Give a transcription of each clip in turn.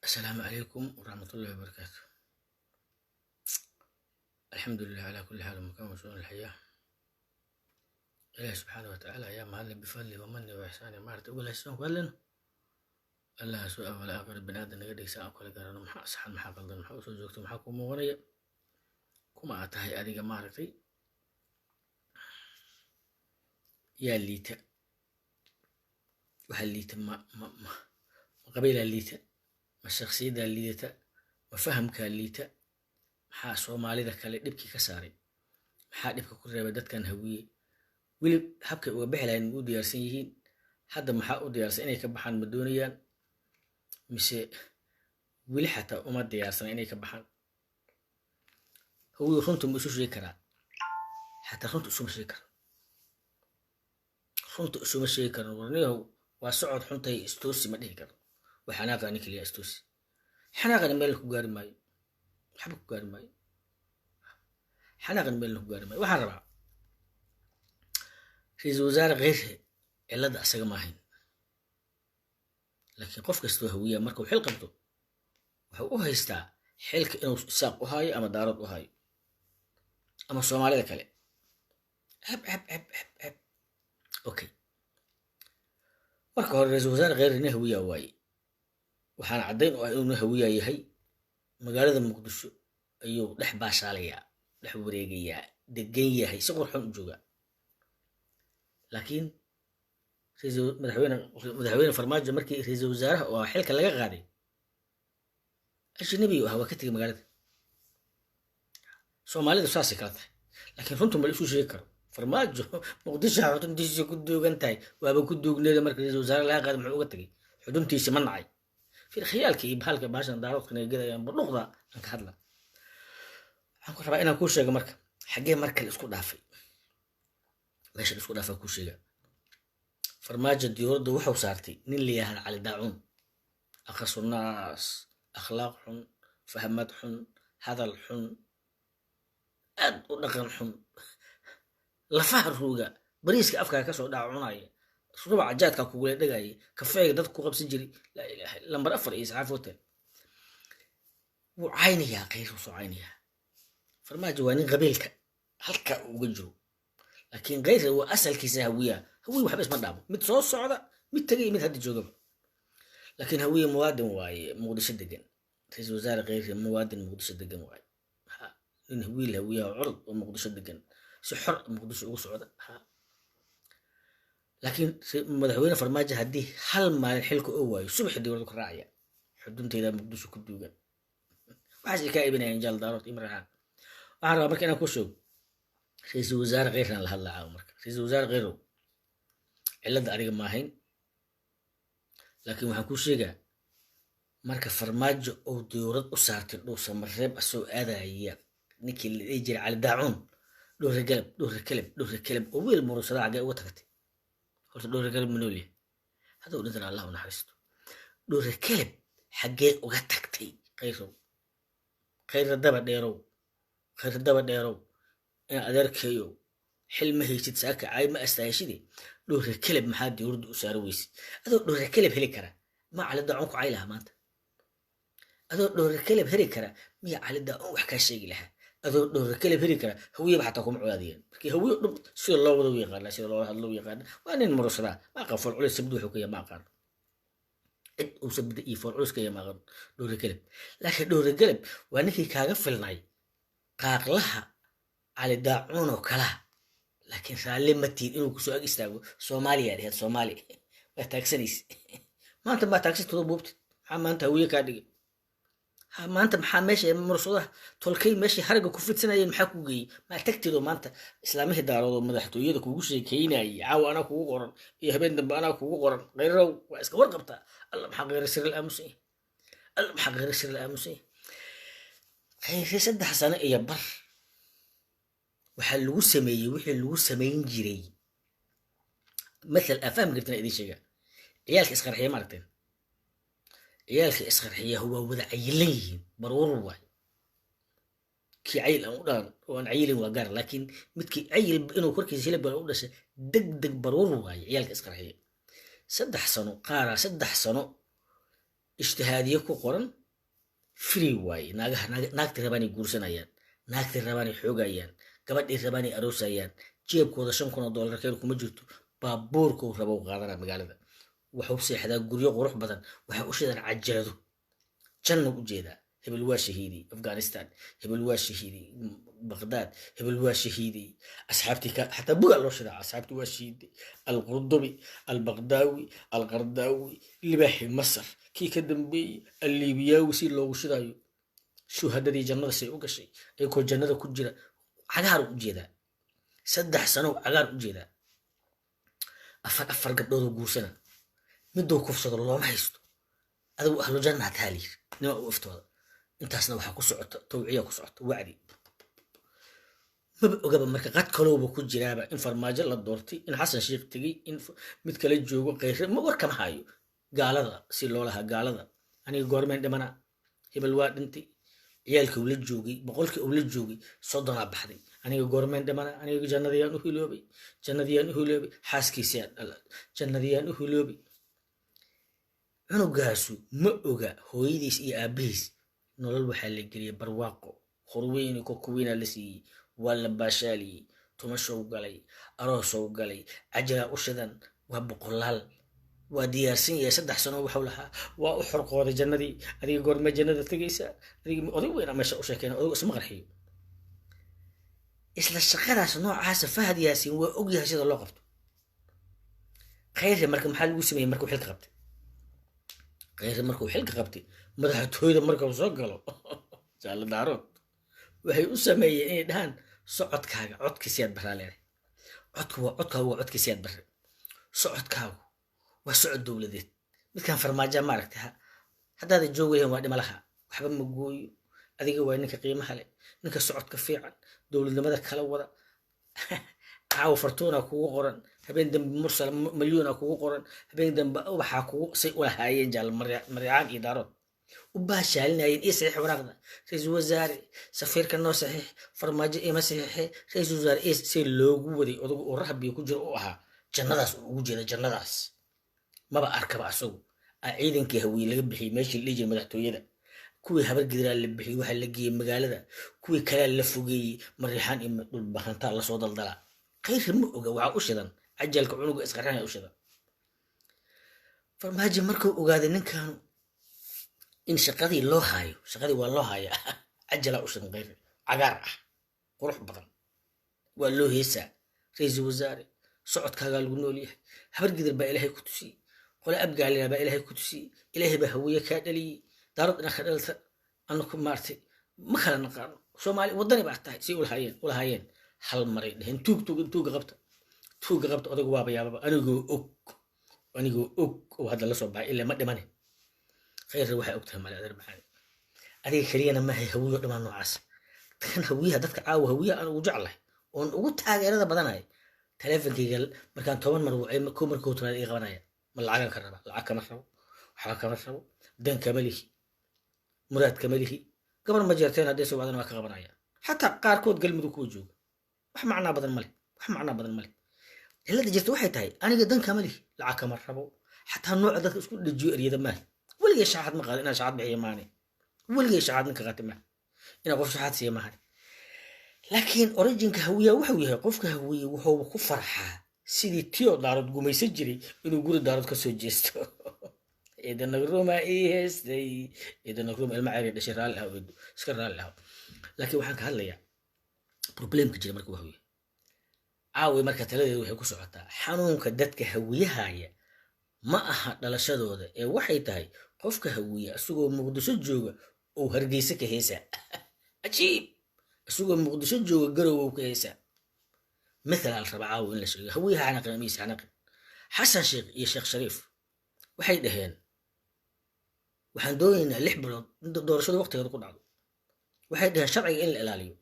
السلام عليكم ورحمة الله وبركاته. الحمد لله على كل حال ومكان وشؤون الحياة. إله سبحانه وتعالى يا معلم بفضله ومنه وإحسانه ما أقول السلام كلنا الله سوء ولا أقرب بن آدم يقدر يساء كل قرن محا صحن محا قلدن محا وسوء زوجته محا كوم وغنية كما أتاهي أديك مارتي يا ليتا وهل ليتا ما قبيلة ليتا ما الشخصية ليتا ما فهمك ليتا maxaa Soomaalida kale dhibkii ka saaray maxaa dhibka ku reebay dadkan hawiye wili habkay uga bixi lahayn u diyaarsan yihiin hadda maxaa u diyaarsan inay ka baxaan ma doonayaan mise wili xataa uma diyaarsan inay ka baxaan hawiye runtu ma isu sheegi karaa xataa runtu isuma sheegi karaa runtu isuma sheegi karaa warniyow waa socod xuntay istoosi ma dhihi karo waxaana qaani kaliya istoosi xanaaqana meel ku gaari maayo حبك قال ماي حنا ميل له قال ماي waxaan rabaa ra'iisul wasaare qeyrhe cilada asaga ma ahayn laakiin qof kasta oo hawiya marka uu xil qabto wuxuu u haystaa xilka inuu isaaq u haayo ama daarad u haayo ama Soomaalida kale ab okay marka hore ra'iisul wasaare qeyrhe hawiya waaye waxaan cadeyn u ah inuu hawiya yahay magaalada Muqdisho ayuu dhex baashaalayaa dhex wareegayaa degan yahay si qurxoon u jooga laakiin madaxweyne farmaajo markii ra'iisul wasaaraha oo xilka laga qaaday ajnabi ah waa ka tagay magaalada Soomaalida saasi kala tahay laakiin runtu ma isu sheegi karo farmaajo Muqdisho xuduntiisa ku doogan tahay waaba ku doogneeda markii ra'iisul wasaaraha laga qaaday muxuu uga tagay xuduntiisa ma nacay في خيالك بحالك باشا دارات كنا جدا يعني بالنقطة أنك هذا أنك ربع أنا كل شيء مركب حاجة مركب الأسكود دافي ليش الأسكود دافي كل شيء فرماجة ديور دوحة وصارتي نيل ياها على داعون أخص الناس أخلاق حن فهمت حن هذا الحن أد ونقل حن لفهر هوجا بريسك أفكار كسر داعون ربع جاتك كقول دقاي كفاية دتك قبل سجري لا إله إلا لما أفر إسعاف وتل وعيني يا قيس وصعيني فرما جواني قبيلك هلك وجرو لكن غير هو أسأل كيسة هوية وحبس ما دامه متصوص صعدة متجي من هذا الجوجب لكن هوية مواد واي مقدس الدجن رئيس وزارة غير مواد مقدس الدجن واي إن هوية عرض ومقدس الدجن سحر مقدس وصعدة لكن مدحوينه فرماجه هدي هل ما الحلك أواي صبح الدولة كراعية حدون تيدا مقدس كدوجا وحاسي كائبنا ينجال دارات إمرها أعرف مركي أنا كوشو رئيس وزارة غيرنا لهلا عمرك رئيس وزارة غيره إلا داريق ماهين لكن وحن كوشيجا مركا فرماجه أو ديورات أسارتي دوسا مريب أسو آذايا نيكي اللي يجري على داعون دور الكلب وويل مرسلا عقا وتكتي horta dhowr kalib manooli hada uu dhintan Allah u naxariisto dhowr kalib xagee uga tagtay khayr daba dheerow in adeerkeeyo xilma haysid saaka ay ma astaayshidi dhowr kalib maxaa diurdu u saar weys adoo dhowr kalib heli kara ma cali daacun ku caylaha maanta adoo dhowr kalib heli kara miya cali daacun wax ka sheegi lahaa adoo dhowr kalib heli kara hawiye xataa kuma culaadiyeen markii hawiye dhub sida loo wada yaqaan sida loo hadlo yaqaan waa nin murasada ma qafal culis sabdu wuxuu ka yamaa qaan cid uu sabda iyo fal culis ka yamaa qaan dhowr kalib laakiin dhowr kalib waa ninkii kaaga filnay qaaqlaha cali daacun oo kala laakiin raalli ma tiid inuu ku soo ag istaago Soomaaliya reer Soomaali waa taagsanis maanta ma taagsatoo buubti maxaa maanta hawiye ka dhigay maanta maxaa meesha mursada tolkay meesha haraga ku fidsanayeen maxaa ku geeyay ma tagtido maanta islaamihii daarado madaxtooyada kugu sheekeynay caaw ana kugu qoran iyo habeen dambe ana kugu qoran qeyrow waa iska warqabta alla maxaa qeyr sir la aamusay qeyr saddex sano iyo bar waxa lagu sameeyay wixii lagu sameyn jiray مثل أفهم قلت أنا إذا شيء عيالك إسقرحية مرتين عيالك إسقرحية هو وذا عيلين برور واي كي عيل أمودان وأن عيل وقار لكن متكي عيل إنه كركي سيلب بالأولى دق برور واي عيالك إسقرحية سد حسنو قارا سد حسنو اجتهادية كقرن free waaye naagaha naagtii rabaanay guursanayaan naagtii rabaanay xoogayaan gabadhii rabaanay aroosayaan jeebkooda $5,000 keen kuma jirto baabuurka uu rabo qaadana magaalada wuxuu seexdaa guryo qurux badan waxa u shidan cajalado janno u jeedaa hebel waa shahiiday afghanistan hebel waa shahiiday بغداد هبل واشهيدي أصحابتي حتى بقى الله شرع أصحابتي واشهيدي القرطبي البغداوي القرداوي اللي باحي مصر كي كدم بي الليبياوي سي لو شرايو شو هذا دي جنة سي وقشي يكون جنة كجرا عقار وجيدا سدح سنة عقار وجيدا أفر قبضو قوسنا مدو كفصة الله ما يستو هذا أهل جنة تالي نوع وفتو انت أصلا وحا كسعط توعية كسعط وعدي maba ogaba marka qad kalooba ku jiraaba in farmaajo la doortay in xasan sheekh tegey in mid kale joogo qeyre ma warkama hayo gaalada si loo lahaa gaalada aniga goormeen dhimana hebel waa dhintay ciyaalkii ula joogay boqolkii ula joogay 30 baxday aniga goormeen dhimana aniga jannadiyaan u hiloobay xaaskiisaan jannadiyaan u hiloobay cunugaasu ma oga hooyadiis iyo aabihiis nolol waxaa la geliyay barwaaqo horweyni ko kuwiina la siiyey ولا باشالي تمشوا قلي أروسوا قلي عجلة أشدن وبقلال وديارسين يا سدح سنة وحولها وأحرق هذا الجنة دي هذه يقول ما جنة تجيسة هذه وين ما شاء وشكين أو اسمه غرحي إسلا الشقارة صنوع عاسف فهد ياسين وأجي هذا الله قبته خير مركب محل وسمي مركب حلق قبته غير مركب حلق قبته مدح تويد مركب وصقله جال دارون وهي أسمي إيه دهان socodkaaga codkiisiyaad baraa leedahay codkaagu waa codkiisiyaad bare socodkaagu waa socod dowladeed midkaan farmaajo maaragtay haddaada joogayeen waa dhima laha waxba ma gooyo adiga waa ninka qiimaha leh ninka socodka fiican dowladnimada kala wada caawa fartuuna kugu qoran habeen dambe mursal milyoona kugu qoran habeen dambe waxaa kugu say u lahaayeen jaal maryacaan iyo daarood وباشالين إيه صحيح ورقة رئيس وزراء سفير كنو صحيح فرماجة إيه ما صحيح رئيس وزراء إيه سي لوجو ودي ورحب بيكوجر أوها جناداس وجود جناداس ما بأركب أسوق أعيدن كهوي اللي بحي ماشي اللي يجي مدحتو يدا كوي هبر قدر اللي بحي واحد لقي مقالة ده كوي كلا اللي فوقي مريحان إما بخنتا الله صوت الضلع خير مؤجا وعوشدا عجلك عنق إسقران عوشدا فرماجة مركو وقاعدين كانوا إن شقدي الله هاي شقدي والله هاي عجلة وشن غير عقار قروح بطن والله يسع رئيس وزاري صعد كقال ونولي حبر قدر بقى إلهي كتسي ولا أبقى علينا بقى إلهي كتسي إلهي بهوية كادلي دارت أنا خلالت أنكم مارتي ما خلنا نقارن سومالي وضني بعتها سي ولا هايين حل مريض هن توق غبت أدق بابا يا بابا أنا جو أوك وهذا اللي صوب إلا ما دمانه خير waxay ogtahay mal adeer maxay adiga kaliya ma hay hawiyo dhamaan noocaas tan hawiyaha dadka caawa hawiyaha aan ugu jeclahay oo ugu taageerada badanahay taleefankayga markaan 10 mar wacay ko markuu tanaad ii qabanaya ma lacag ka raba lacag kama rabo waxa kama rabo dan kamalihi muraad kamalihi gabar ma jeerteen hadii soo wadana ka qabanaya hatta qaarkood galmadu ku jooga wax macna badan male ilaa jirto waxay tahay aniga dan kamalihi lacag kama rabo hatta nooc dadka isku dhajiyo eriyada ma ولقي شحات مقال إنا شحات بحي ماني ولقي شحات نكغاتي ما إنا قف شحات سي مهاري لكن أوريجين كهوية وحوية قف كهوية وهو كفرحة سيدي تيو دارد قومي سجري إنو قول دارد كسو جيستو إذا نقروما إيه هستي إذا نقروما المعاري داشي رالها ويدو سكر رالها لكن وحانك هلا يا بروبليم كجري مركو هوية عاوي مركا تلادي وحي كسو عطا حانون كدتك هوية هاي ما أحد دلشدوده ee waxay tahay qofka hawiya asugoo muqdisho jooga oo hargeysa ka heesa ajiib asugoo muqdisho jooga garow ka heesa مثل الربعة وإن لسه هويها عنق ميس عنق حسن شيخ شريف waxay dhaheen waxaan doonaynaa 6 bilood doorashada waqtigeeda ku dhacdo waxay dhaheen sharciga in la ilaaliyo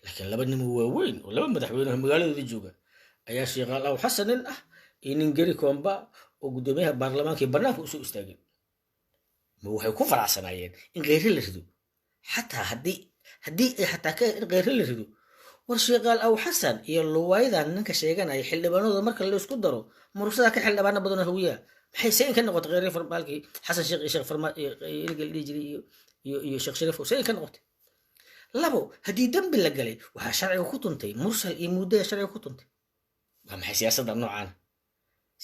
laakiin laba nin waaweyn oo laba madaxweyne magaalada jooga ayaa sheekh Alaaw Xasan ah in gari koomba oo gudoomiyaha baarlamaanka banaanka u soo istaagay ma waxay ku faraxsanayeen in qeyr la rido hadii xataa ka qeyr la rido war sheekh Alaaw Xasan iyo luwaydan ninka sheeganaya xildhibaanada marka la isku daro mursada ka xildhibaana badan hawiya maxay sayn ka noqotay kheyr farmaalkii xasan sheekh iyo sheekh farmaal iyo gal dhijiri iyo sheekh shariif sayn ka noqotay labo haddii dambi la galay waxaa sharciga ku tuntay mursal iyo muudaya sharciga ku tuntay waa maxay siyaasadda noocaana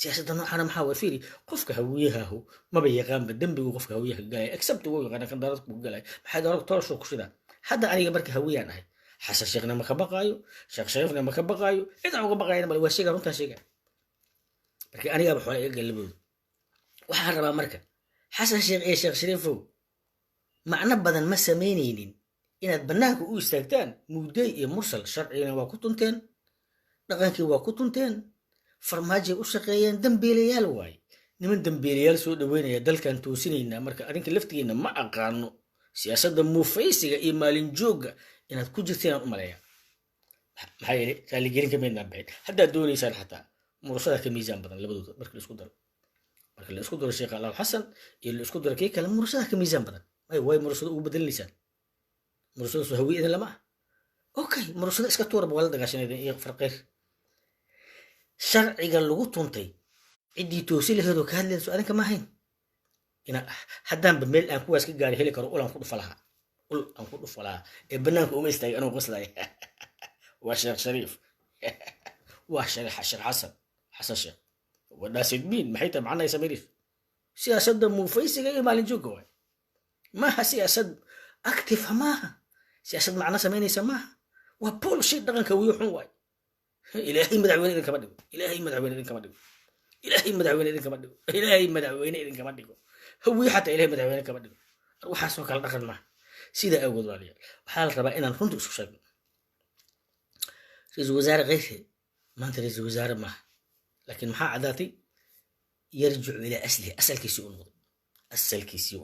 siyaasadda noocaana maxaa waa fiiri qofka hawiyahahu maba yaqaanba dembigu qofka hawiyaha galaya except wuu yaqaana kan daaradku ku galaya maxay daaradku tolosho ku shidaa hadda aniga marka hawiyaan ahay xasan sheekhna ma ka baqaayo sheekh shariifna ma ka baqaayo cidaan uga baqaayana male waa sheegaa runtaan sheegaa marka anigaaba xoole iga galabooda waxaan rabaa marka xasan sheekh iyo sheekh shariifow macno badan ma samaynaynin inaad bannaanka u istaagtaan mugday iyo mursal sharcigana waa ku tunteen dhaqankii waa ku tunteen farmaajay u shaqeeyeen dambiilayaal waaye niman dambiilayaal soo dhaweynaya dalkan toosinaynaa marka adinka laftigeena ma aqaano siyaasadda muufaysiga iyo maalin joogga inaad ku jirteen aan u maleeyaa maxaa yeelay raaligelin ka maydnaan bixin haddaad doonaysaan xataa mursada ka miisaan badan labadooda marka la isku daro marka la isku daro sheekh alaal xasan iyo la isku daro kii kale mursada ka miisaan badan way mursada ugu bedelinaysaan mursada soo hawi idin lama ah okay mursada iska tuuraba waa la dagaashanaydan iyo farqeyr sharciga lagu tuntay ciddii toosi laheedoo ka hadlayso adinka ma ahayn inaan haddaanba meel aan kuwaas ka gaari heli karo ul aan ku dhufa lahaa ee bannaanka uma istaagay anuu qoslaya waa sheekh shariif waa sheekh xasan sheekh wadaasidmiin maxay tahay macnaha samaynayso siyaasadda muufaysiga iyo maalin joogga waay maaha siyaasad active maaha siyaasad macno samaynaysa maaha waa bullshit dhaqanka wiyo xun waay ilaahay madaxweyne idinkama dhigo ilaahay madaxweyne idinkama dhigo ilaahay madaxweyne idinkama dhigo ilaahay madaxweyne idinkama dhigo hawiye xataa ilaahay madaxweyne kama dhigo waxaasoo kala dhaqan maaha sidaa awgood walaalayaal waxaa la rabaa inaan runta isku sheegno ra-iisul wasaare kheyre maanta ra-iisul wasaare maaha laakiin maxaa caddaatay yarjicu ilaa aslihi asalkiisii u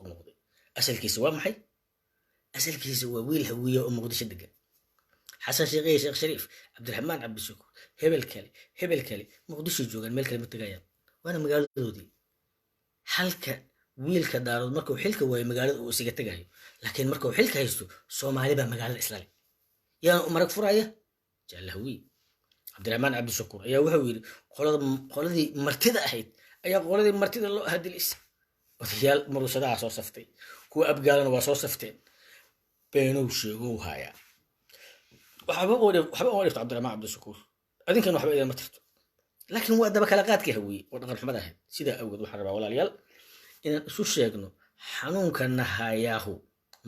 noqday asalkiisi waa maxay asalkiisi waa wiil hawiye oo muqdisho degan xasan sheekh iyo sheekh shariif cabdiraxmaan cabdishakuur hebel kale muqdisho joogaan meel kale ma tegayaan waana magaaladoodii halka wiilka daarood markuu xilka waayo magaalada uu isaga tegayo laakiin markuu xilka haysto soomaali baa magaalada islale yaana u marag furaya jaalahawi cabdiraxmaan cabdishakuur ayaa wuxuu yidhi qoladii martida ahayd ayaa qoladii martida loo ahadilaysa odayaal muruusadaha soo saftay kuwa abgaalana waa soo safteen beenuu sheegow hayaa waxba oo dhifto cabdiraxmaan cabdishakuur adinkan waxba idinma tirto laakiin waa daba kala qaadkii hawiye oo dhaqan xumada ahayd sidaa awgeed waxaan rabaa walaalayaal inaan isu sheegno xanuunka nahayaahu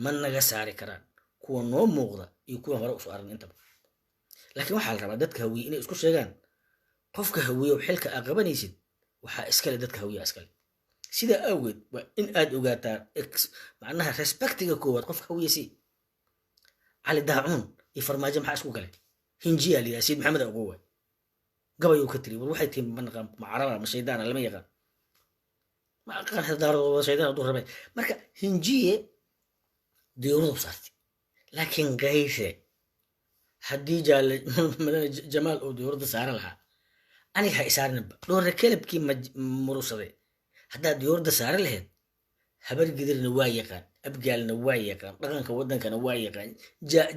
ma naga saari karaan kuwa noo muuqda iyo kuwa hore usoo aragna intaba laakiin waxaa la rabaa dadka hawiye inay isku sheegaan qofka hawiye oo xilka aa qabanaysid waxaa iskale dadka hawiye iskale sidaa awgeed waa in aad ogaataa macnaha respectiga koowaad qofka hawiye si cali daacuun iyo farmaajo maxaa isku galay hinjiyaa liyaa sayid maxamed ugu waay gabayuu ka tiri war waxay tihi manaqaan ma caraba ma shaydaana lama yaqaan ma aqaan daaradooda shaydaan hadduu rabay marka hinjiye diyuuradu saartay laakiin kayre haddii madana jamaal oo diyuurada saaran lahaa aniga ha isaarinba dhoore kelabkii murusade haddaad diyuurada saaran lahayd habar gidirna waa yaqaan abgaalna waa yaqaan dhaqanka waddankana waa yaqaan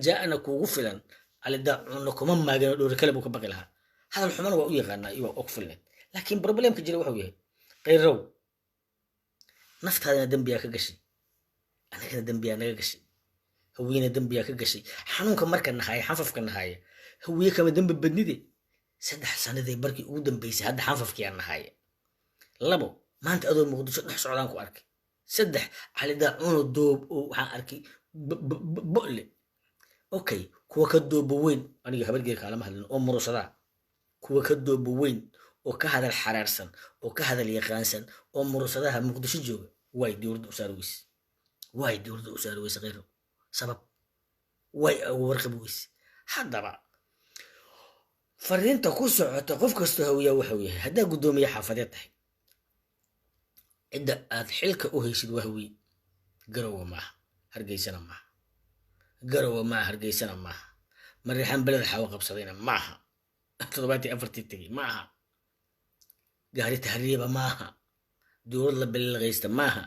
jaa'ana kuugu filan calidaacuna kuma maagano dhoore kelab uu ka baqi lahaa hadal xumana waa u yaqaanaa iyo waa og filneed laakiin problemka jira waxuu yahay khayrow naftaadana dembiyaa ka gashay anagana dembiyaa naga gashay hawiyena dembiyaa ka gashay xanuunka marka nahaaya xanfafka nahaaya hawiye kama dembi badnide 3 sanadee barkii ugu dambeysay hadda xanfafkiyaa nahaaya 2 maanta adoo muqdisho dhex socdaan ku arkay 3 calidaacuno doob oo waxaan arkay bo'le okay kuwa ka doobo weyn aniga habargeer kaalama hadlin oo murusadaa kuwa ka doobo weyn oo ka hadal xaraarsan oo ka hadal yaqaansan oo murusadaha muqdisho jooga way dowladda u saari weyse khayro sabab way ugu warqabi weyse haddaba fariinta ku socota qof kastoo hawiyaa waxuu yahay haddaa guddoomiye xaafadeed tahay cidda aad xilka u haysid waa hawiye garowa maaha hargeysana maaha mariixaan beled xawo qabsadayna maaha 74 tegey maaha gaari tahriiba maaha dowlad la bilaqaysta maaha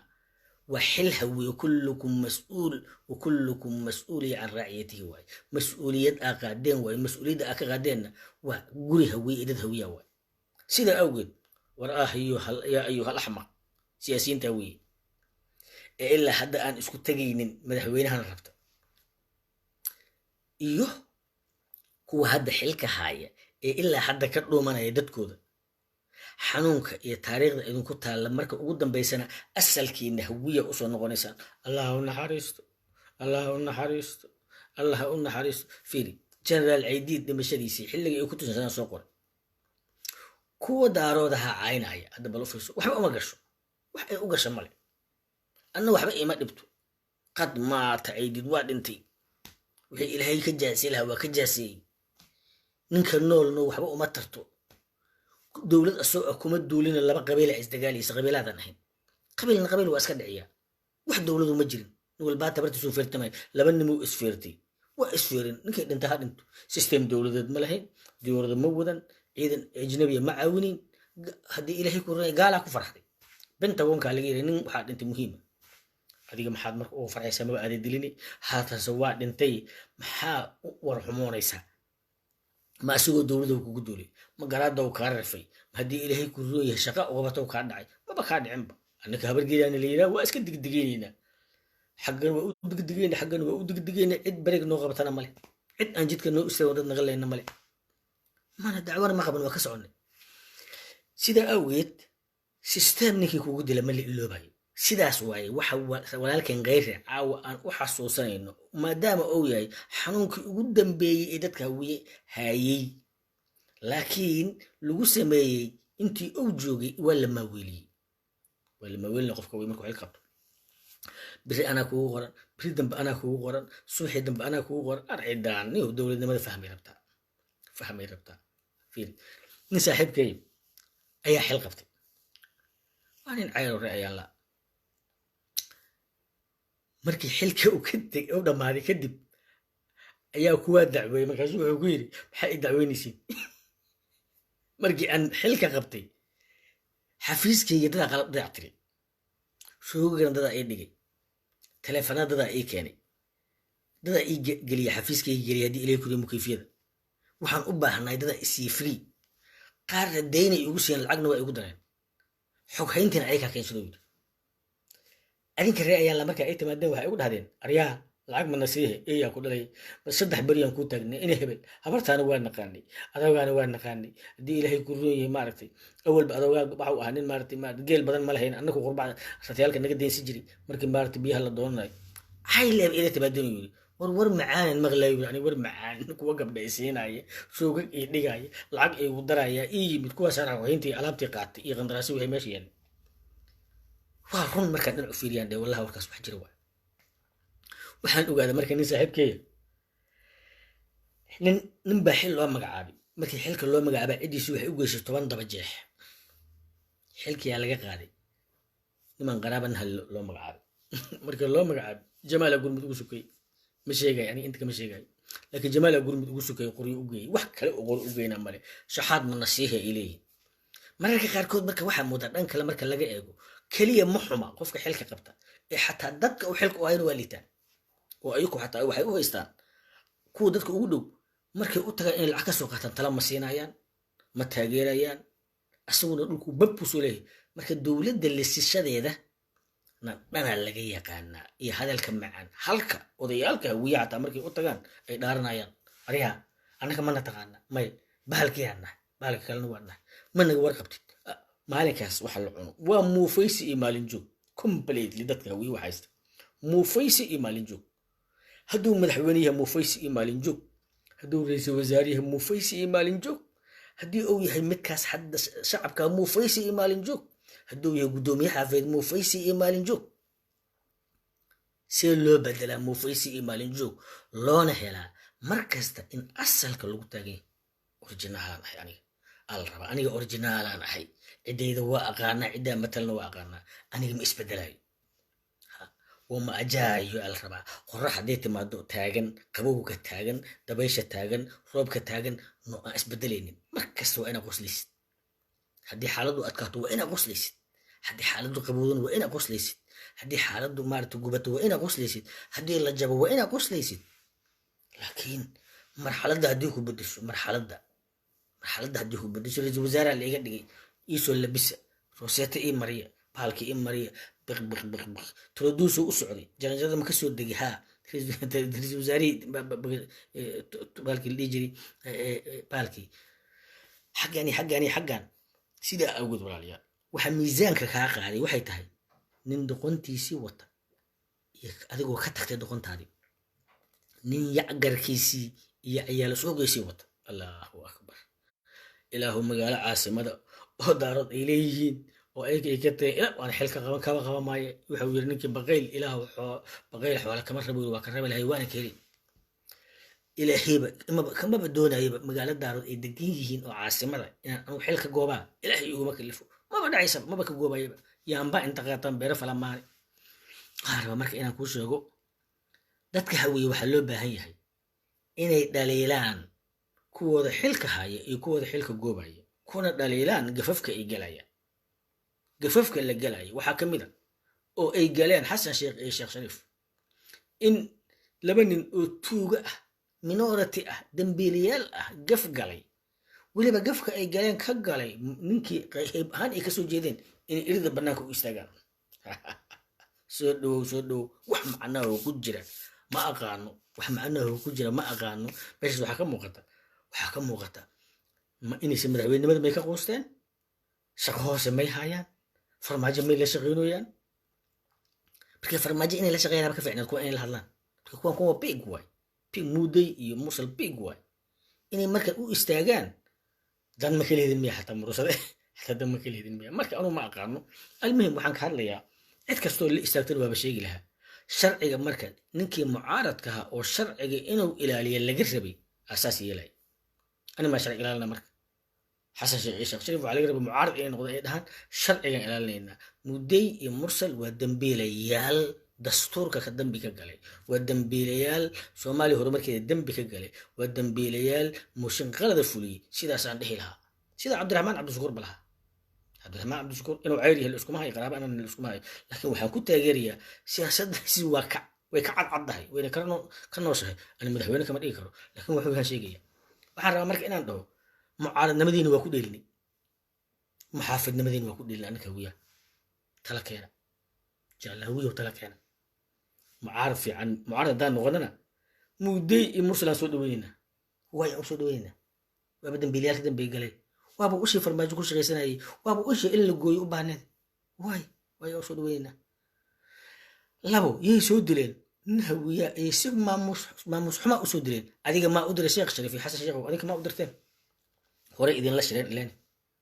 waa xil hawiye kullukum mas'uul can raaciyatihi waay mas-uuliyad aa qaadeen waay mas-uuliyadda aa ka qaadeenna waa guri hawiye dad hawiya waay sidaa awgeed يا أيها الأحمق سياسيين تاوي إلا حد أن اسكو تجينين مدحوينها الربطة إيوه كو هاد حلك هاي إلا حد كرلو من يددكودا حنونك يا تاريخ إذن كنت لما مركب قدام بيسنا أسألكي إن هوية أصلا نغنيسان الله نحرست الله نحرست الله نحرست فيري جنرال عيديد دمشقيسي حلقي كنت سنة سوقر كو دارودها عيناي هذا بلوفيس وحبا ما قرشو وحبا قرش مالي أنا وحبا إيما دبتو قد ما تعيديد واد انتي وحي إلهي كجاسي لها وكجاسي ننك النول نو وحبا وما ترتو دولة السوء كومد دولين اللي بقى قبيلة إزدقاليس قبيلة هذا نحين قبيلة قبيلة واسكد عيا واحد دولة مجرم نقول بات برتي سوفرت ماي لبن مو اسفيرتي واسفيرن نك انت هاد انت سيستم دولة ملهين دولة مودا إذن أجنبية معاونين هدي إلهي كورني قال أكو فرحتي بنت وونك على غير نين واحد انت مهمة هدي محاد مرك أو فرح سما هذه دليني هذا سواء انتي محا ورحمون يسا ما سوى دولة وكودولي ما قراد دو كارفي هدي إلهي كورني شقاء وبتو كان داعي ما بكاد عمبا أنك هبر جيران الليلة وأسكت دقيقين حقنا وأودق دقيقين حقنا وأودق دقيقين عد بريق نوغة بتنا مالي عد أنجد كنو استوى ضد نغلينا مالي ما أنا دعوة ما قبل وكسعنا سيدا أويت سيستم نكي كوجد لما اللي اللو باي سيدا سواي ولكن غير أو أن أحسوسنا إنه ما دام أوياي حنونك قدام بي إدتك هوي هاي لكن لو سمي أنتي أوجوجي ولا ما ويلي نقف كوي مركو حيل قبل بري أنا كو غران بري دنب أنا كو غران سوحي دنب أنا كو غران أرعدان نيو دولة ما فهمي ربطا فين نساحب كي أي حيل قبتي وأنا نعير رأي الله مركي حلك وكدك أو دماري كدب أيا كوا دعوي مركزو عقيري بحق دعويني سين مركي أن حلك قبتي حفيزكي يدنا غلط ضيعتري شو قرن دادا إيه دقي تلفنا دادا إيه كاني دادا إيه قلي حفيزكي قلي هدي إليه كوري مكيفية وحان أبا هناي دادا إسي فري قار ديني يقوسيان العقنا ويقودرين حق هينتين عليك كين سدود أدين كريه أيان لما كان إيتي مادين وحي يقول هادين أرياها العقب من نسيه إيه يقول لي بس صدح بريان كو تاقني إني هبل هبرتانا وان نقاني أدوغانا وان نقاني دي إلهي كوريي مارتي أول بأدوغا بحو أهانين مارتي جيل بدن مالهين أنكو قربع ستيالك نقد دين سجري مركي مارتي بيها لدوناي هاي اللي إلي تبادين يقولي ور معان المغلاي يعني ور معان كو وقب دايسيناي سوق إيه ديغاي لعق إيه ودرايا إيه متكوا سارا وهينتي ألابتي قاتي إيه غندراسي وهي ماشيين وارون مركا دنعو فيريان دي والله وركاس wax jira waa waxaan ogaaday markii nin saaxiibkay nin baa xil loo magacaabay markii xilka loo magacaabay cidiisu waxay u geysay 10 daba jeex xilkii laga qaaday niman qaraaban hal loo magacaabay markii loo magacaabay jamaal gurmud ugu sukay ma sheegay ani inta kama sheegay laakiin jamaal gurmud ugu sukay qori u geeyay wax kale oo qori u geeyna male shaxaad ma nasiiha ilayhi mararka qaarkood marka waxa muuqda dhan kale marka laga eego kaliya ma xuma qofka xilka qabta ee xataa dadka uu xilka u hayno waa liitaan oo ayagu xataa waxay u haystaan kuwa dadka ugu dhow markay u tagaan in lacag ka soo qaataan tala ma siinayaan ma taageerayaan asaguna dhulku babku soo leeyahay marka dowladda lisishadeeda dhana laga yaqaanaa iyo hadalka macaan halka odayaalka hawiya xataa markay u tagaan ay dhaaranayaan ariha annaka mana taqaana may bahalkii bahalka kalena waa nahay managa warqabtid maalinkaas waxa la cuno waa muufaysi iyo maalin joog completely dadka hawiya waxa haysta muufaysi iyo maalin joog hadduu madaxweynaha muufaysi iyo maalin joog hadduu ra'iisul wasaariha muufaysi iyo maalin joog haddii uu yahay midkaas hadda shacabka muufaysi iyo maalin joog hadduu yahay gudoomiyaha xaafid muufaysi iyo maalin joog si loo bedelaa muufaysi iyo maalin joog loona helaa markasta in asalka lagu taagay original ah aniga al raba aniga original aan ahay cidayda waa aqaana cidaa matalna waa aqaana aniga ma isbedelayo وما أجاي الربع قرح ديت ما دو تاجن قبوه كتاجن دبيشة تاجن روب كتاجن نو أسبدليني مركز وأنا غسليست هدي حالته أتكهت وأنا غسليست هدي حالته قبولون وأنا غسليست هدي حالته مارت جوبته وأنا غسليست هدي اللي جابه وأنا غسليست لكن مرحلة ده هديكوا بدش مرحلة ده هديكوا بدش الوزارة اللي قد iisoo labisa roseeta ii mariya baalkii ii mariya biq toloduusuu u socday jaranjarada ma kasoo degi haa ra-iisul wasaarihii baalkii la dhihi jiray baalkii xaggan sidaa awgeed walaalayaal waxa miisaanka kaa qaaday waxay tahay nin doqontiisii wata iyo adigoo ka tagtay doqontaadii nin yacgarkiisii iyo ciyaalo soogeysii wata allahu akbar ilaahu magaalo caasimada oo daarood ay leeyihiin oo ay ka tahay waan xilka kama qaban maayo wuxuu yiri ninkii baqayl ilaahu baqayl xoola kama rabo waa ka rabi lahay waana keli ilaahayba kamaba doonayaba magaalo daarood ay degan yihiin oo caasimada inaan anu xilka goobaa ilaahay iguma kalifo maba dhacaysa maba ka goobayaba yaanba inta qaataan beero falamaani qaarba marka inaan kuu sheego dadka hawiye waxaa loo baahan yahay inay dhaliilaan kuwooda xilka haya iyo kuwooda xilka goobaya kuna dhaliilaan gafafka ay galayaan gafafka la galaya waxaa ka mid a oo ay galeen xasan sheekh iyo sheekh shariif in laba nin oo tuuga ah minority ah dambiiliyaal ah gaf galay weliba gafka ay galeen ka galay ninkii qayb ahaan ay kasoo jeedeen inay irida bannaanka u istaagaan soo dhowow wax macnaha ku jira ma aqaano wax macnaha ku jira ma aqaano meeshaas waxaa ka muuqata ma inaysan madaxweynenimada may ka quusteen shaqo hoose may hayaan farmaajo may la shaqeynayaan markii farmaajo inay la shaqeynayaan ka fiicnaan kuwa inay la hadlaan marka kuwa big waay big muuday iyo musal big waay inay marka u istaagaan dan ma kaleedin miya xataa murusade xataa dan ma kaleedin miya marka anu ma aqaano almuhim waxaan ka hadlayaa cid kastoo la istaagtana waaba sheegi lahaa sharciga marka ninkii mucaaradka ahaa oo sharciga inuu ilaaliya laga rabay asaas yeelay ani maa sharci ilaalina marka xasan sheekh iyo sheekh shariif waxaa laga rabay mucaarad inay noqdo ay dhahaan sharcigan ilaalinaynaa muday iyo mursal waa dambiilayaal dastuurka ka dambi ka galay waa dambiilayaal soomaaliya horumarkeeda dambi ka galay waa dambiilayaal mushinqalada fuliyey sidaasaan dhihi lahaa sida cabdiraxmaan cabdishakuur ba lahaa cabdiraxmaan cabdishakuur inuu cayr yahay iskuma hayo qaraaba anana iskuma hayo laakiin waxaan ku taageerayaa siyaasaddaasi way ka cadcaddahay wayna ka nooshahay ani madaxweyne kama dhigi karo laakiin wuxuu yahan sheegaya waxaan rabaa marka inaan dhaho mucaaradnimadiina waa ku dheelinay muxaafidnimadiina waa ku dheelinay annaka hawiyaha tala keena jecla hawiyow tala keena mucaarad fiican mucaarad haddaan noqonana muday iyo mursalaan soo dhaweynaynaa waayaan u soo dhaweynaynaa waaba dambiilayaal ka dambeey galay waaba ushii farmaajo ku shaqaysanayay waaba ushii in la gooyo u baahneed waayaan u soo dhaweynaynaa labo yay soo dileen nin hawiyaa ay si maamus xumaa u soo dileen adiga maa u diray sheekh shariif iyo xasan sheekhow adinka maa u dirteen hore idinla shireen ileen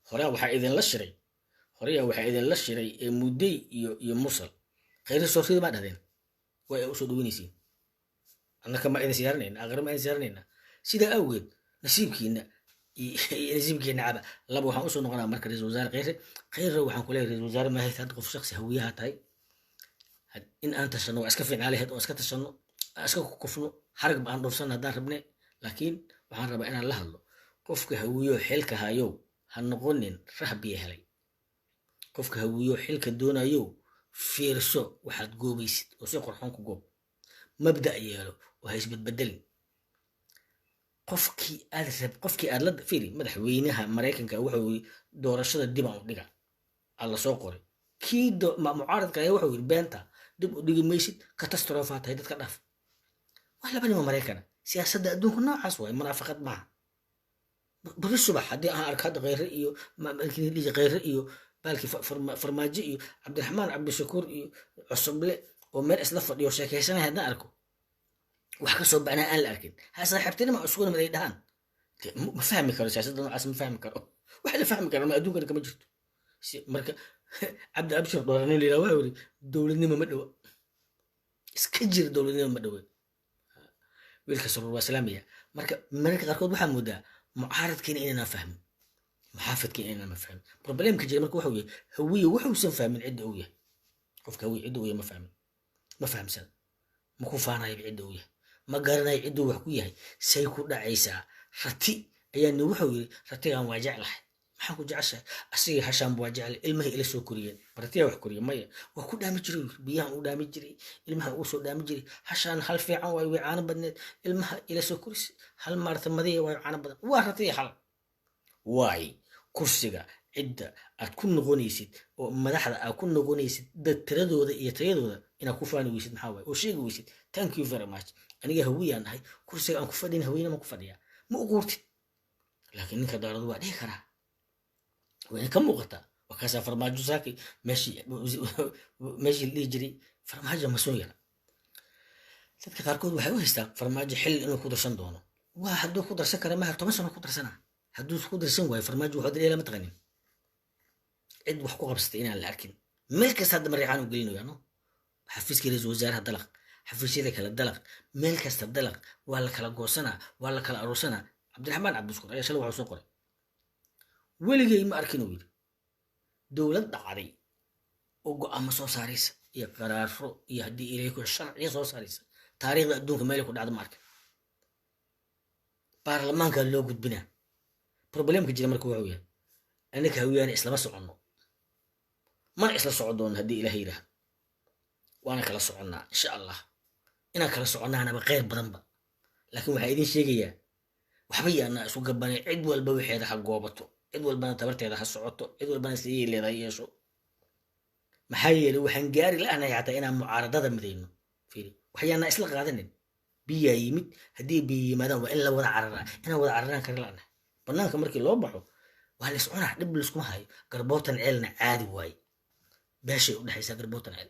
horea waxaa idinla shiray ee muday iyo mursal khayri soortida maa dhahdeen way u soo dhaweynaysiin annaka ma idin siyaaranayna aqri ma idin siyaaranayna sidaa awgeed nasiibkiina caba laba waxaan usoo noqonaa marka ra-isul wasaare khayre waxaan ku leeyahay ra-isul wasaare maahayd hadda qof shaksi hawiyaha tahay in aan tashano waa iska fiicnaa lahayd oo iska tashano iska kufno harag ba aan dhufsan haddaan rabne laakiin waxaan rabaa inaan la hadlo qofka hawiyo xilka hayow ha noqonin rahbiya helay qofka hawiyo xilka doonayow fiirso waxaad goobaysid oo si qorxoon ku goob mabda yeelo oo ha isbadbedelin qofkii aad la fiiri madaxweynaha maraykanka wuxuu doorashada dib aan u dhiga alla soo qoray kii mucaaradka ayaa wuxuu yiri beenta dib u dhigi maysid katastrofa tahay dadka dhaaf waa laba nimo maraykana siyaasadda adduunka noocaas waay munaafaqad maaha bari subax haddii aan arko hadda khayre iyo baalkii farmaajo iyo cabdiraxmaan cabdishakuur iyo cusuble oo meel isla fadhiyo sheekaysanaya haddaan arko wax ka soo bacnaa aan la arkin ha saaxiibtinima isku nimid ay dhahaan ma fahmi karo siyaasadda noocaas ma fahmi karo wax la fahmi karo ma adduunkana kama jirto marka cabdi abshir dooranay la yidhaha waa yiri dowladnimo ma dhowa iska jir dowladnimo ma dhowe wiilka sarur waa islaamiya marka mararka qaarkood waxaa moodaa mucaaradkiina inaynan fahmin muxaafidkiina inaynan fahmin problemka jira marka waxuu yahay hawiye wuxuusan fahmin cidda uu yahay qofka hawiye cidda uu yahay ma fahamsan ma ku faanayo cidda uu yahay ma garanayo cidduu wax ku yahay say ku dhacaysaa rati ayaa ni wuxuu yiri ratigan waa jeclahay maxaan ku jeceshahay asigii hashaan waa jeclay ilmahay ila soo koriyeen ratiyaa wax koriya maya waa ku dhaami jiray biyahan u dhaami jiray ilmaha uu soo dhaami jiray hashaan hal fiican waa way caano badneed ilmaha ila soo koris hal maarta madiya waa caano badan waa ratiya hal waay kursiga cidda aad ku noqonaysid oo madaxda aad ku noqonaysid dad tiradooda iyo tayadooda inaad ku faani weysid maxaa waaye oo sheegi weysid thank you very much aniga hawiyaan ahay kursiga aan ku fadhin haweyne ma ku fadhiyaa ma uquurtid laakiin ninka daaradu waa dhihi karaa wayna ka muuqataa wakaasaa farmaajo saaki meeshii la dhihi jiray farmaajo masuun yara dadka qaarkood waxay u haystaan farmaajo xil inuu ku darsan doono waa hadduu ku darsan kara maha 10 sano ku darsanaa hadduu ku darsan waayo farmaajo waxaa daliila ma taqanin cid wax ku qabsatay inaan la arkin meel kasta hadda mariixaan u gelinayaa no xafiiska ra'iisul wasaaraha dalaq xafiisyada kala dalaq meel kasta dalaq waa la kala goosanaa waa la kala aruursanaa cabdiraxmaan cabdishukur ayaa shalay waxuu soo qoray weligay ma arkin uu yidhi dowlad dhacday oo go'aamo soo saaraysa iyo qaraaro iyo haddii ilaahay ku sharciya soo saaraysa taariikhda adduunka meelay ku dhacdo ma arkin baarlamaanka loo gudbinaa problemka jira marka wuxuu yahay annaka hawiyaana islama soconno mana isla socon doono haddii ilaahay yidhaah waana kala soconnaa insha allah inaan kala soconnaanaba kheyr badanba laakiin waxaa idiin sheegayaa waxba yaanaa isu gabanay cid walba waxeeda ha goobato cid walbana tabarteeda ha socoto cid walbana sidii leedahay yeesho maxaa yeelay waxaan gaari la'anahay xataa inaan mucaaradada midayno fiiri waxyaanaa isla qaadanin biyaa yimid haddii biyo yimaadaan waa in la wada cararaa inaan wada cararaan kara la'anahay banaanka markii loo baxo waa la iscunaa dhib laiskuma hayo garbootan ceelna caadi waaye beeshay u dhexaysaa garbootan ceel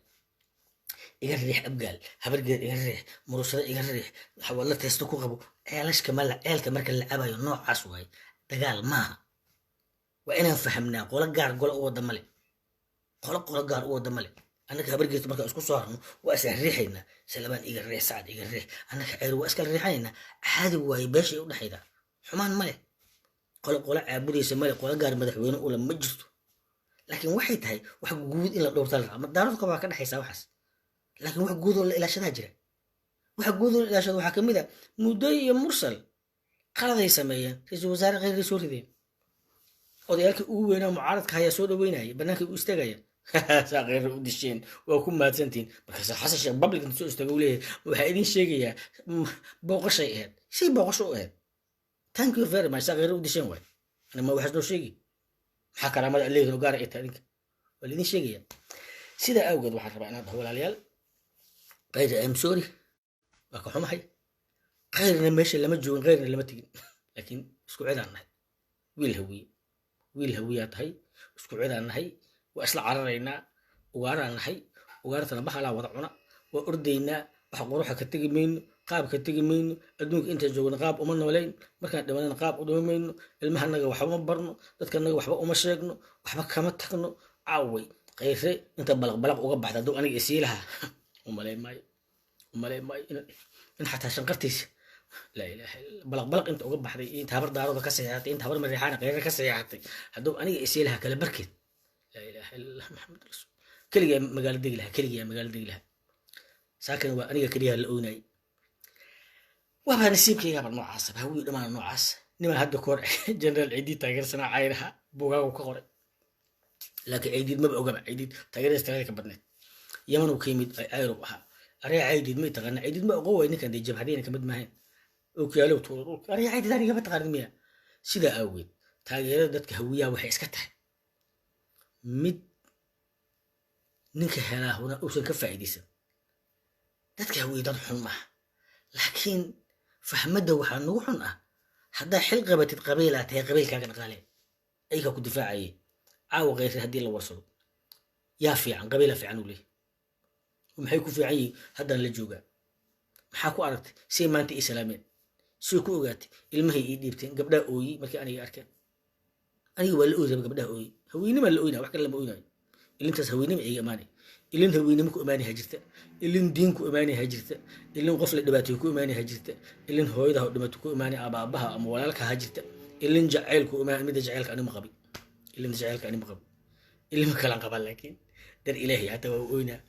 iga riix abgaal habargeed iga riix murusada iga riix xawalla teesto ku qabo ceelashka mala ceelka marka la cabayo noocaas waaye dagaal maaha waa inaan fahamnaa qolo gaar golo u wada male qolo gaar u wada male annaka habargeed marka isku soo harno waa isla riixaynaa salabaan iga riix sacad iga riix annaka ceer waa iskala riixaynaa caadi waaye beeshay u dhexaydaa xumaan male qolo caabudaysa male qolo gaar madaxweyne ula ma jirto laakiin waxay tahay wax guud in la dhowrta la raba daaradka waa ka dhexaysaa waxaas laakiin wax guud oo la ilaashadaa jira waxa guud oo la ilaashada waxaa kamid ah muddoy iyo mursal qaladay sameeyeen ra-iisul wasaare kheyray soo rideen odayaalkii ugu weynaa mucaaradka hayaa soo dhaweynaya bannaankay u istaagaya saa kheyra u disheen waa ku mahadsantiin markaasa xasan sheekh public inta soo istaaga u leeyahay waxaa idin sheegayaa booqashay ahayd si booqasho u ahayd thank you very much saa kheyra u disheen waay anima waxaas noo sheegi maxaa karaamada leeyihin oo gaara ay tahay ninka waa laidin sheegaya sidaa awgeed waxaan rabaa inaad dhaho walaalayaal kheyr am sorry waa ka xumahay kheyrna meesha lama joogin kheyrna lama tegin laakiin isku cidaan nahay wiil hawiyaa tahay isku cidaan nahay waa isla cararaynaa ugaaraan nahay ugaartana bahalaa wada cuna waa ordaynaa wax quruxa ka tegi mayno qaab ka tegi mayno adduunka inta joogna qaab uma noolayn markaan dhimanana qaab u dhima mayno ilmahanaga waxba uma barno dadkanaga waxba uma sheegno waxba kama tagno caaway kheyre inta balaq uga baxda hadduu aniga isii lahaa umalay maayo in xataa shanqartiisa laa ilaaha illa balaq inta uga baxday inta habar daarooda ka seexatay inta habar mariixaana kheyre ka seexatay hadduu aniga isii lahaa kala barkeed laa ilaaha illa maxamed rasuul keligaa magaalo degi lahaa saakan waa aniga keliyaa la oynayay waabaa nasiibkaygaaba noocaasaba hawiyu dhamaana noocaas niman hadda koor generaal ciidiid taageersanaa cayraha bugaagu ka qoray laakiin ciidiid maba ogaba ciidiid taageeradiis talada ka badneed yamanuu ka yimid cayrow ahaa aryaa ciidiid may taqaana ciidiid ma oqo way ninkan dee jabhadiyana kamid maahayn ookiyaalow tuuro dhulka aryaa ciidiid anigama taqaanin miya sidaa awgeed taageerada dadka hawiyaha waxay iska tahay mid ninka helaahuna uusan ka faa'iidaysan dadka hawiye dad xun maaha laakiin fahmadda waxaa nagu xun ah haddaa xil qabatid qabiilaa tahay qabiilkaaga dhaqaale aygaa ku difaacayay caawa kheyre haddii la warsado yaa fiican qabiila fiican uu leeyahy maxay ku fiican yihiin haddaan la joogaa maxaa ku aragtay say maanta ii salaameen say ku ogaatay ilmahay ii dhiibteen gabdhaha ooyi markii aniga arkeen aniga waa la ooyaba gabdhaha ooyi haweynima la oynaa wax kale lama oynayo ilintaas haweynima iga imaanay ilin haweynimo ku imaanaha jirta ilin diin ku imaanaha jirta ilin qof la dhibaatay ku imaanaha jirta ilin hooyadaha dhimato ku imaanay abaabaha ama walaalka ha jirta ilin jacayl ku imaan mid jacaylka anima qabi ilin kala qaba laakiin dar ilaahi hatta waa oynaa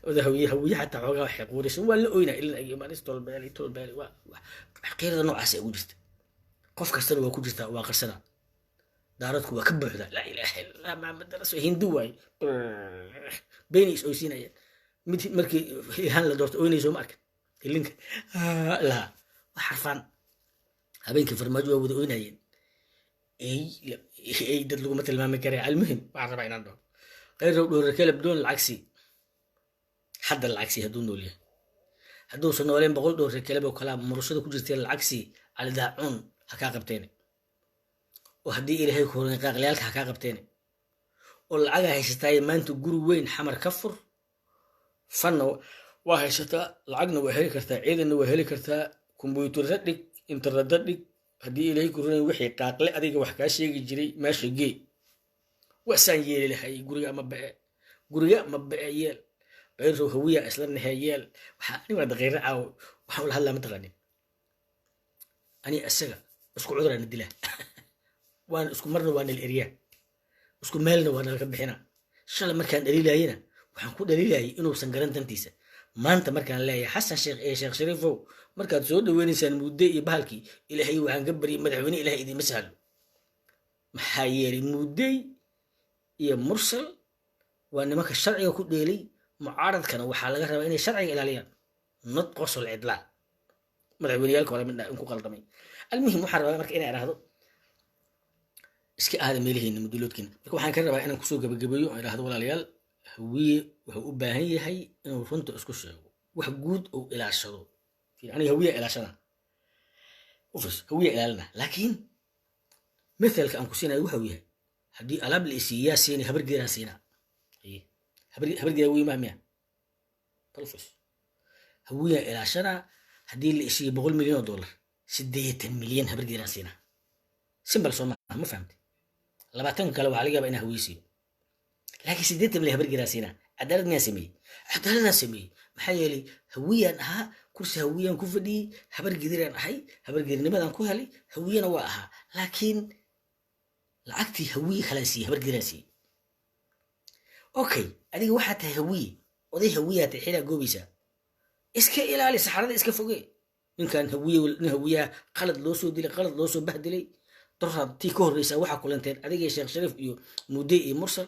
oda hawiye hatta xoogaa waxay quuraysan waa la oynaa ilin ay imaanayso tolbeeli waa xaqiiqada noocaas ay ugu jirta qof kastana waa ku jirtaa waa qarsana daaradku waa ka buuxda laa ilaaha illa maxamed rasuul hindu waay beenis oo siinaya mid markii ilhaan la doorto oynayso ma arkan ilinka la wax xarfan habeenkii farmaajo waa wada oynayeen اي dad laguma tilmaami karaa almuhim waxaan rabaa inaan dhaho qayrow dhowra kale بدون العكسي hadda lacagsi hadduu nool yahay hadduusan nooleen boqol dhowr kale oo kala murashada ku jirtay lacagsi cali daacun ha kaa qabteen oo haddii ilaahay ku horan qaaqlayaalka ha kaa qabteen oo lacaga haysataa maanta guri weyn xamar ka fur fanna waa haysataa lacagna waa heli kartaa ciidanna waa heli kartaa kumbuyuutarada dhig internet dhig haddii ilaahay ku horan wixii qaaqle adiga wax kaa sheegi jiray meesha gee wasaan yeeli lahay guriga ma baa yeel غير هوية أصلا نهايال وحاني بعد غير عاو وحاول هلا متغني أني أسجع اسكو عذرا ندله وأنا اسكو مرة وأنا الإرياء اسكو مالنا وأنا الكب هنا شاء الله مركان دليل هنا وحنكون دليل هاي إنه سنجران تنتيسة ما أنت مركان لا حسن شيخ إيه شيخ شريفه مركان سود وين إنسان مودي يبهالكي إلى هي وعنقبري مدعوني إلى إيدي مسهل محايري مودي يا مرسل وأنا ما كالشرعي وكل ديلي معارضكنا waxaa laga rabaa inay sharciga ilaaliyaan nod qosol cidla madaxweyneyaalka wala midna ku qaldamay almuhim waxa rabaa marka inay iraahdo iska aada meelihiin muduloodkin marka waxaan ka rabaa inaan ku soo gabagabeeyo oo iraahdo walaalayaal hawiye wuxuu u baahan yahay inuu runta isku sheego wax guud oo ilaashado yani hawiye ilaashada ufus hawiye ilaalina laakiin مثلك aan ku siinayo waxa uu yahay hadii alaab la isiiyaa siinay habar geeraan siinaa هبرجي هوية مهمة طلفش هوية إلى عشرة هدي اللي إشي بقول $1,000,000 6 مليون هبرجي راسينا سمبل صوما ما فهمت لبعتن قالوا عليها بين هويسي لكن 6 مليون هبرجي راسينا عدالة ناسمي محيلي هوية أنها كرسي هوية كوفدي هبرجي ديران أحي هبرجي نبض عن كوهلي هوية نواها لكن العكتي هوية خلاصي هبرجي راسي اوكي adiga waxa tahay hawiye oday hawiye tahay xilaa goobisa iska ilaali saxarada iska fogee ninkan hawiye qalad loo soo dilay qalad loo soo bahdilay darradtii ka horreysa waxa kulanteen adiga sheekh shariif iyo mudee iyo mursal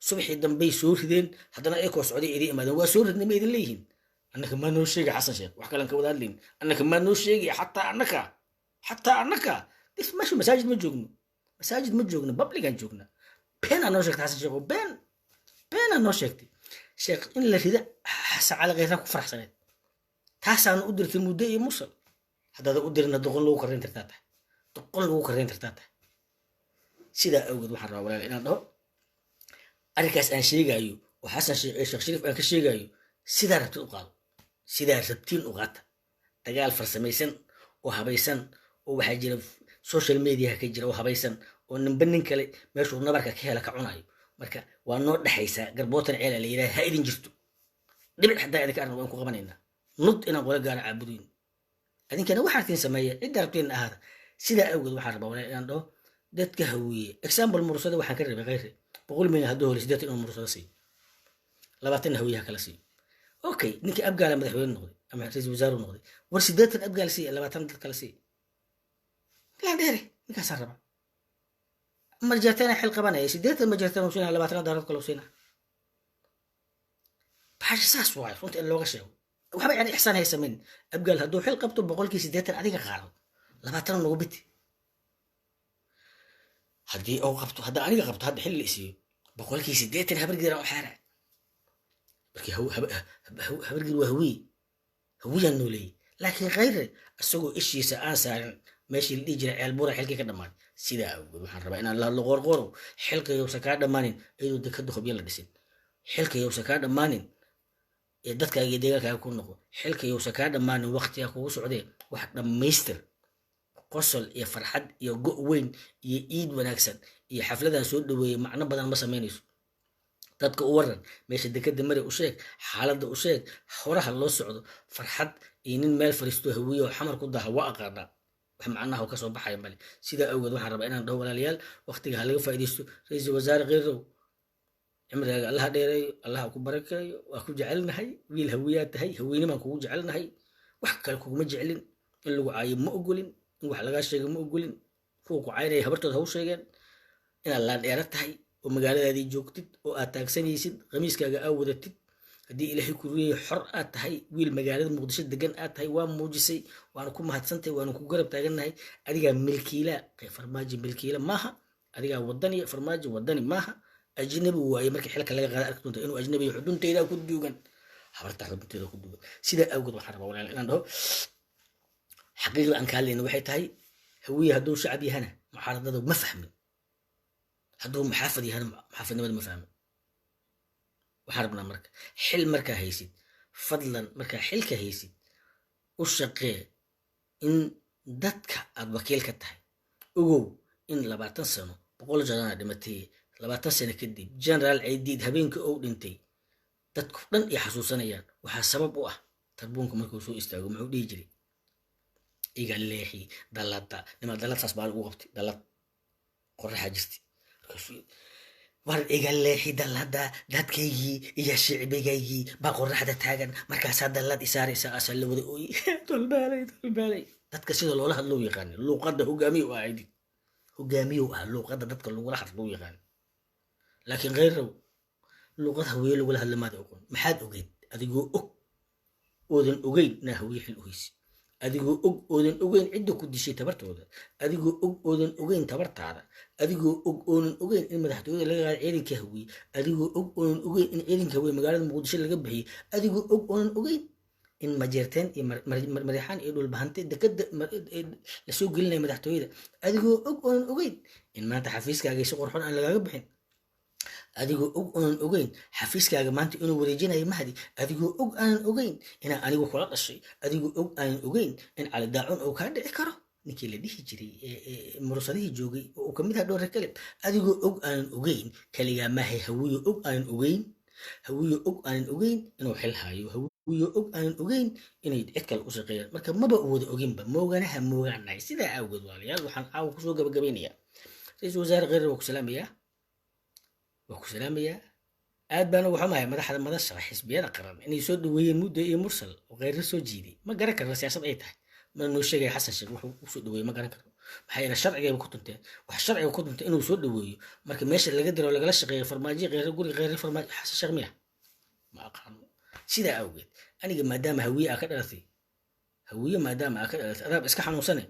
subaxii dambe soo rideen haddana ay koo socday idin imaadeen waa soo ridnay ma idin leeyihiin annaka ma noo sheegay xasan sheekh wax kale ka wada hadlayn annaka ma noo sheegay xataa annaka dis mash masaajid ma joogno publican joogna been anoo sheegtay xasan sheekh been anoo sheegtay sheekh in la rida saacada qeyrna ku faraxsaneed taasaan u dirtay mudee iyo mursal haddaad u dirna doqon lagu karreyn tirtaa tahay sidaa awgeed waxaan rabaa walaal inaan dhaho arrinkaas aan sheegayo oo xasan sheekh shariif aan ka sheegayo sidaa rabtiin u qaata dagaal farsamaysan oo habaysan oo waxaa jira social media ka jira oo habaysan oo ninba nin kale meeshuu nabarka ka hela ka cunayo marka waa noo dhaxaysaa garbootan ceela la yidhaha ha idin jirto dhibic haddaa idinka arna waan ku qabanaynaa nud inaan qola gaara caabudiin idinkana waxaatiin sameeya cidda rabtiin ahaada sidaa awgeed waxaan rabaa walaal inaan dhaho dadka hawiye example mursada waxaan ka rabay khayre 100 milyan hadduu holi 8 inuu mursada siiyo 20 hawiyaha kala siiyo okay ninkii abgaala madaxweyne noqday ama ra'iisul wasaare noqday war 8 abgaal siiyo 20 dad kala siiyo لا ديري نكسر ربع مرجعتنا حل قبنا يا سيدات مرجعتنا وسينا على باتنا دارت كل وسينا بحاجة ساس واي فهمت اللغة شو وحبا يعني إحسان هيسا من أبقى هدو حل قبطو بقول كي سيدات أديك غارو لا باتنا نوبتي هدي أو قبطو هدا أديك قبطو هدا حل إسيو بقول كي سيدات هبرقي راو حارع بركي هو هبرقي وهوي هوي النولي لكن غير السوق إشي سآسا ماشي اللي يجري على البورة حلقة كدمان سيدا أقول waxaan rabaa inaan la qorqoro xilka yowsa ka dhamaanin ayuu dadka khubyo la dhisin xilka yowsa ka dhamaanin ee dadka ay deegaanka ku noqo xilka yowsa ka dhamaanin waqtiga kugu socday wax dhameystir qosol iyo farxad iyo go weyn iyo iid wanaagsan iyo xafladan soo dhaweeyay macna badan ma sameynayso dadka u waran meesha dekada mari u sheeg xaaladda u sheeg horaha loo socdo farxad iyo nin meel fariisto hawiyo xamar ku daha waa aqaana wax macnaha oo ka soo baxay mali sida awgeed waxaan rabaa inaan dhaho walaalayaal waqtiga halaga faa'iideysto ra'iisul wasaare qeyrow cimriga Allah dheereeyo Allah ku barakeeyo waa ku jecelnahay wiil hawiyaad tahay haweenima kugu jecelnahay wax kale kugu ma jecelin in lagu caayo ma ogolin in wax laga sheego ma ogolin kuwa ku caynay habartood ha u sheegeen in Allah dheer tahay oo magaaladaadii joogtid oo aad taagsanaysid qamiiskaaga aa wadatid haddii ilaahay ku leeyahay xor aad tahay wiil magaalada muqdisho degan aad tahay waa muujisay waana ku mahadsantahay waana ku garab taagannahay adigaa milkiila farmaajo milkiila maaha adigaa wadani farmaajo wadani maaha ajnabi waaye markii xilka laga qaada arki doonta inuu ajnabi xudunteeda ku duugan habarta xudunteeda ku duugan sidaa awgeed waxaan rabaa walaal inaan dhaho xaqiiqda aan ka hadlayna waxay tahay hawiye hadduu shacab yahana mucaaradada ma fahmin hadduu maxaafad yahana maxaafadnimada ma fahmin waxaan rabnaa marka xil markaa haysid fadlan markaa xilka haysid u shaqee in dadka aad wakiil ka tahay ogow in 20 sano 100 janana dhimatay 20 sano kadib generaal ciidiid habeenkii uu dhintay dadku dhan ay xasuusanayaan waxaa sabab u ah tarbuunka markuu soo istaago muxuu dhihi jiray iga leexi dalada nima dalad saas baa lagu qabtay dalad qorraxa jirtay war iga leexi dalada dadkaygii iyo shicbigaygii baa qorraxda taagan markaasaa dalad isaaraysa asal la wada ooyi dolbaalay dadka sida loola hadloo yaqaan luuqadda hogaamiyo ah ciidid hogaamiyo ah luuqadda dadka lagula hadloo yaqaan laakiin غيره luuqad hawiye lagula hadla maad oqon maxaad ogeyd adigoo og oodan ogeyn inaa hawiye xil u haysi adigoo og oodan ogeyn cidda ku dishay tabartooda adigoo og oodan ogeyn tabartaada adigoo og oonan ogeyn in madaxtooyada laga qaado ciidanka hawiye adigoo og oonan ogeyn in ciidanka hawiye magaalada muqdisho laga bixiyey adigoo og oonan ogeyn in majeerteen iyo marixaan iyo dhulbahante dekada lasoo gelinaya madaxtooyada adigoo og oonan ogeyn in maanta xafiiskaaga si qorxoon aan lagaaga bixin adigoo og aanan ogeyn xafiiskaaga maanta inuu wareejinayo mahdi adigoo og aanan ogeyn inaan anigu kula dhashay adigoo og aanan ogeyn in cali daacun uu kaa dhici karo ninkii la dhihi jiray murusadihii joogay oo uu kamid ahaa dhowr kale adigoo og aanan ogeyn kaligaa maahay hawiyo og aanan ogeyn hawiyo og aanan ogeyn inuu xil hayo hawiyo og aanan ogeyn inay cid kale u shaqeeyaan marka maba wada oginba mooganaha moogaanahay sidaa awgeed walaalayaal waxaan caawa kusoo gabagabeynayaa ra-iisul wasaare kheyr waa ku salaamayaa aad baan ugu xumahay madaxda madasha xisbiyada qaran inay soo dhaweeyeen muddo iyo mursal oo kheyr soo jiiday ma garan karno siyaasad ay tahay ma noo sheegay xasan sheekh wuxuu u soo dhaweeyay ma garan karno maxay ila sharciga ku tunteen wax sharciga ku tunteen inuu soo dhaweeyo marka meesha laga diro lagala shaqeeyo farmaajo kheyr guri kheyr farmaajo xasan sheekh miya ma aqaan sidaa awgeed aniga maadaama hawiye ka dhalatay hawiye maadaama ka dhalatay adaab iska xanuunsanay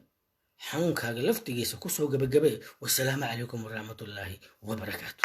xanuunkaaga laftigiisa ku soo gabagabay wassalaamu calaykum waraxmatullaahi wabarakaatuh